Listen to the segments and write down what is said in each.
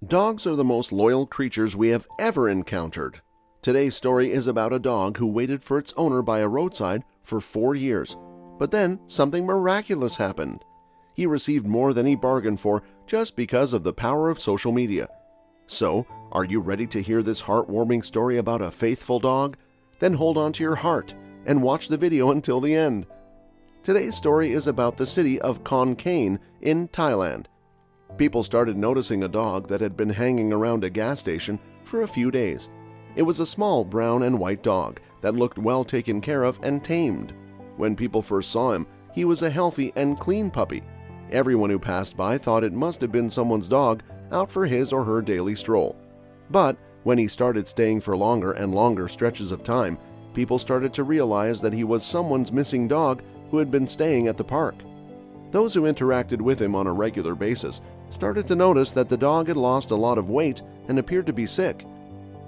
Dogs are the most loyal creatures we have ever encountered. Today's story is about a dog who waited for its owner by a roadside for 4 years. But then something miraculous happened. He received more than he bargained for just because of the power of social media. So, are you ready to hear this heartwarming story about a faithful dog? Then hold on to your heart and watch the video until the end. Today's story is about the city of Khon Kaen in Thailand. People started noticing a dog that had been hanging around a gas station for a few days. It was a small brown and white dog that looked well taken care of and tamed. When people first saw him, he was a healthy and clean puppy. Everyone who passed by thought it must have been someone's dog out for his or her daily stroll. But when he started staying for longer and longer stretches of time, people started to realize that he was someone's missing dog who had been staying at the park. Those who interacted with him on a regular basis started to notice that the dog had lost a lot of weight and appeared to be sick.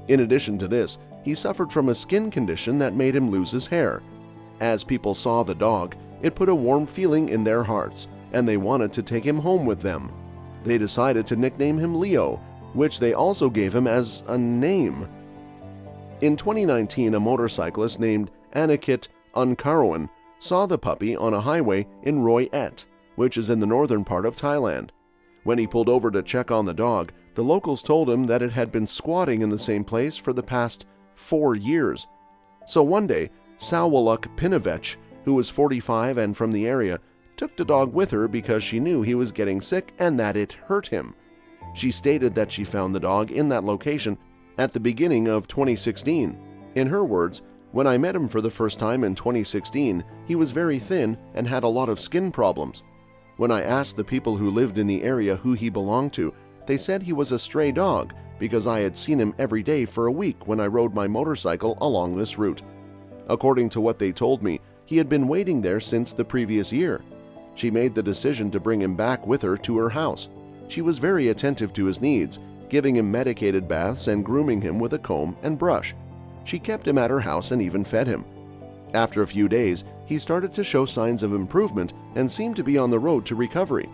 In addition to this, he suffered from a skin condition that made him lose his hair. As people saw the dog, it put a warm feeling in their hearts, and they wanted to take him home with them. They decided to nickname him Leo, which they also gave him as a name. In 2019, a motorcyclist named Khon Kaen saw the puppy on a highway in Roi Et, which is in the northern part of Thailand. When he pulled over to check on the dog, the locals told him that it had been squatting in the same place for the past 4 years. So one day, Sawaluk Pinavech, who was 45 and from the area, took the dog with her because she knew he was getting sick and that it hurt him. She stated that she found the dog in that location at the beginning of 2016. In her words, "When I met him for the first time in 2016, he was very thin and had a lot of skin problems. When I asked the people who lived in the area who he belonged to, they said he was a stray dog because I had seen him every day for a week when I rode my motorcycle along this route. According to what they told me, he had been waiting there since the previous year. She made the decision to bring him back with her to her house. She was very attentive to his needs, giving him medicated baths and grooming him with a comb and brush. She kept him at her house and even fed him. After a few days, he started to show signs of improvement and seemed to be on the road to recovery."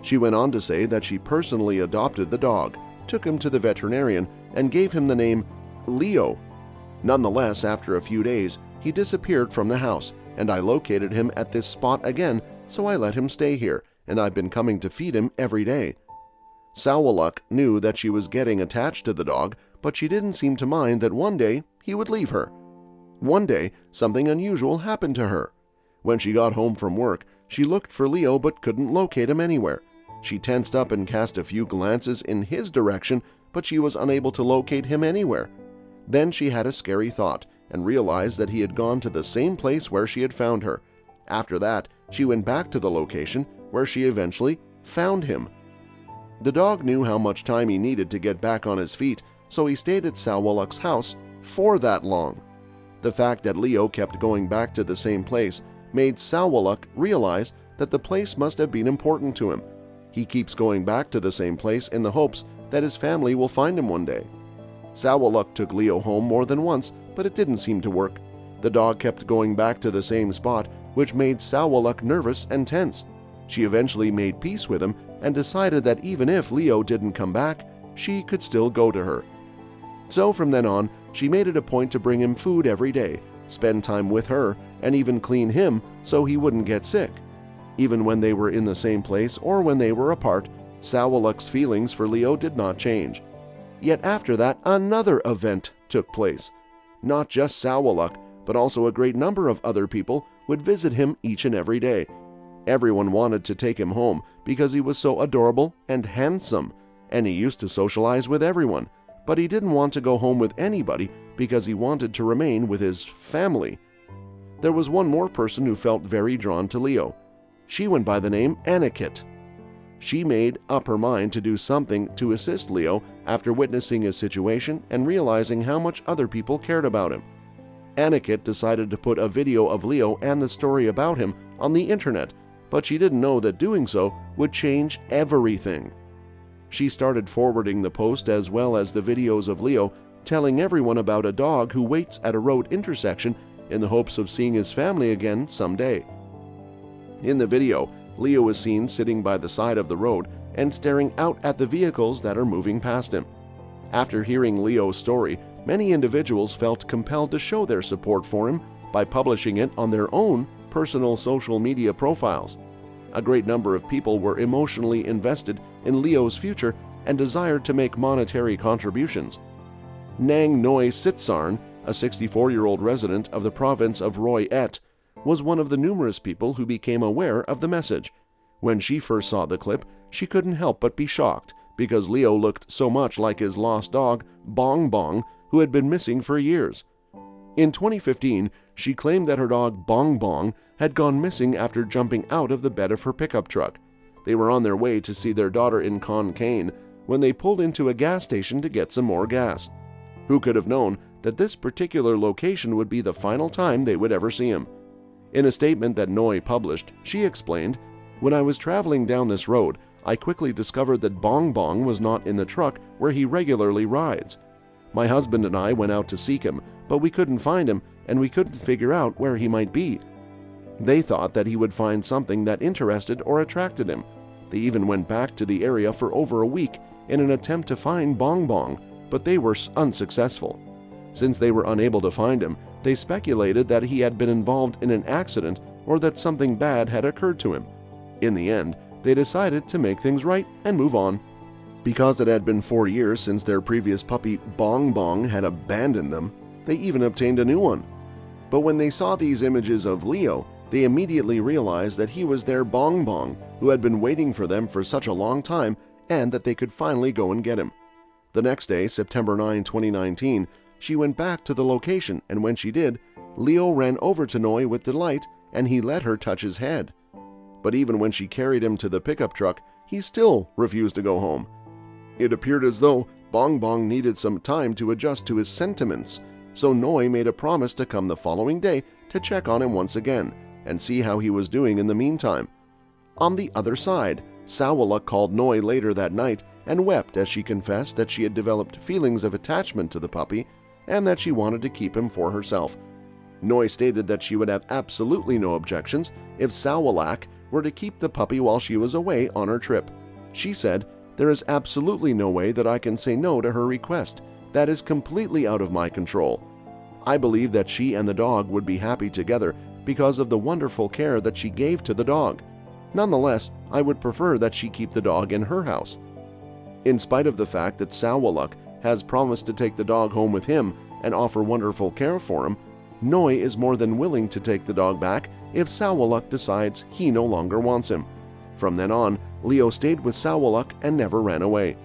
She went on to say that she personally adopted the dog, took him to the veterinarian, and gave him the name Leo. Nonetheless, after a few days, he disappeared from the house, and I located him at this spot again, so I let him stay here, and I've been coming to feed him every day. Sawaluk knew that she was getting attached to the dog, but she didn't seem to mind that one day he would leave her. One day, something unusual happened to her. When she got home from work, she looked for Leo but couldn't locate him anywhere. She tensed up and cast a few glances in his direction, but she was unable to locate him anywhere. Then she had a scary thought and realized that he had gone to the same place where she had found her. After that, she went back to the location where she eventually found him. The dog knew how much time he needed to get back on his feet, so he stayed at Sawaluk's house for that long. The fact that Leo kept going back to the same place made Sawaluk realize that the place must have been important to him. He keeps going back to the same place in the hopes that his family will find him one day. Sawaluk took Leo home more than once, but it didn't seem to work. The dog kept going back to the same spot, which made Sawaluk nervous and tense. She eventually made peace with him and decided that even if Leo didn't come back, she could still go to her. So from then on, she made it a point to bring him food every day, spend time with her, and even clean him so he wouldn't get sick. Even when they were in the same place or when they were apart, Sawaluk's feelings for Leo did not change. Yet after that, another event took place. Not just Sawaluk, but also a great number of other people would visit him each and every day. Everyone wanted to take him home because he was so adorable and handsome, and he used to socialize with everyone. But he didn't want to go home with anybody because he wanted to remain with his family. There was one more person who felt very drawn to Leo. She went by the name Anakit. She made up her mind to do something to assist Leo after witnessing his situation and realizing how much other people cared about him. Anakit decided to put a video of Leo and the story about him on the internet, but she didn't know that doing so would change everything. She started forwarding the post as well as the videos of Leo, telling everyone about a dog who waits at a road intersection in the hopes of seeing his family again someday. In the video, Leo is seen sitting by the side of the road and staring out at the vehicles that are moving past him. After hearing Leo's story, many individuals felt compelled to show their support for him by publishing it on their own personal social media profiles. A great number of people were emotionally invested in Leo's future and desired to make monetary contributions. Nang Noi Sitsarn, a 64-year-old resident of the province of Roi Et, was one of the numerous people who became aware of the message. When she first saw the clip, she couldn't help but be shocked because Leo looked so much like his lost dog, Bong Bong, who had been missing for years. In 2015, she claimed that her dog Bong Bong had gone missing after jumping out of the bed of her pickup truck. They were on their way to see their daughter in Khon Kaen when they pulled into a gas station to get some more gas. Who could have known that this particular location would be the final time they would ever see him? In a statement that Noi published, she explained, "When I was traveling down this road, I quickly discovered that Bong Bong was not in the truck where he regularly rides. My husband and I went out to seek him, but we couldn't find him and we couldn't figure out where he might be. They thought that he would find something that interested or attracted him. They even went back to the area for over a week in an attempt to find Bong Bong, but they were unsuccessful. Since they were unable to find him, they speculated that he had been involved in an accident or that something bad had occurred to him. In the end, they decided to make things right and move on." Because it had been 4 years since their previous puppy Bong Bong had abandoned them, they even obtained a new one. But when they saw these images of Leo, they immediately realized that he was their Bong Bong, who had been waiting for them for such a long time, and that they could finally go and get him. The next day, September 9, 2019, she went back to the location, and when she did, Leo ran over to Noi with delight, and he let her touch his head. But even when she carried him to the pickup truck, he still refused to go home. It appeared as though Bong Bong needed some time to adjust to his sentiments, so Noi made a promise to come the following day to check on him once again and see how he was doing in the meantime. On the other side, Sawaluk called Noi later that night and wept as she confessed that she had developed feelings of attachment to the puppy and that she wanted to keep him for herself. Noi stated that she would have absolutely no objections if Sawalak were to keep the puppy while she was away on her trip. She said, "There is absolutely no way that I can say no to her request. That is completely out of my control. I believe that she and the dog would be happy together because of the wonderful care that she gave to the dog. Nonetheless, I would prefer that she keep the dog in her house." In spite of the fact that Sawaluk has promised to take the dog home with him and offer wonderful care for him, Noi is more than willing to take the dog back if Sawaluk decides he no longer wants him. From then on, Leo stayed with Sawaluk and never ran away.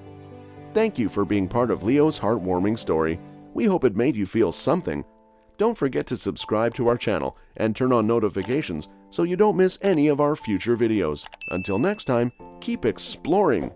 Thank you for being part of Leo's heartwarming story. We hope it made you feel something. Don't forget to subscribe to our channel and turn on notifications so you don't miss any of our future videos. Until next time, keep exploring!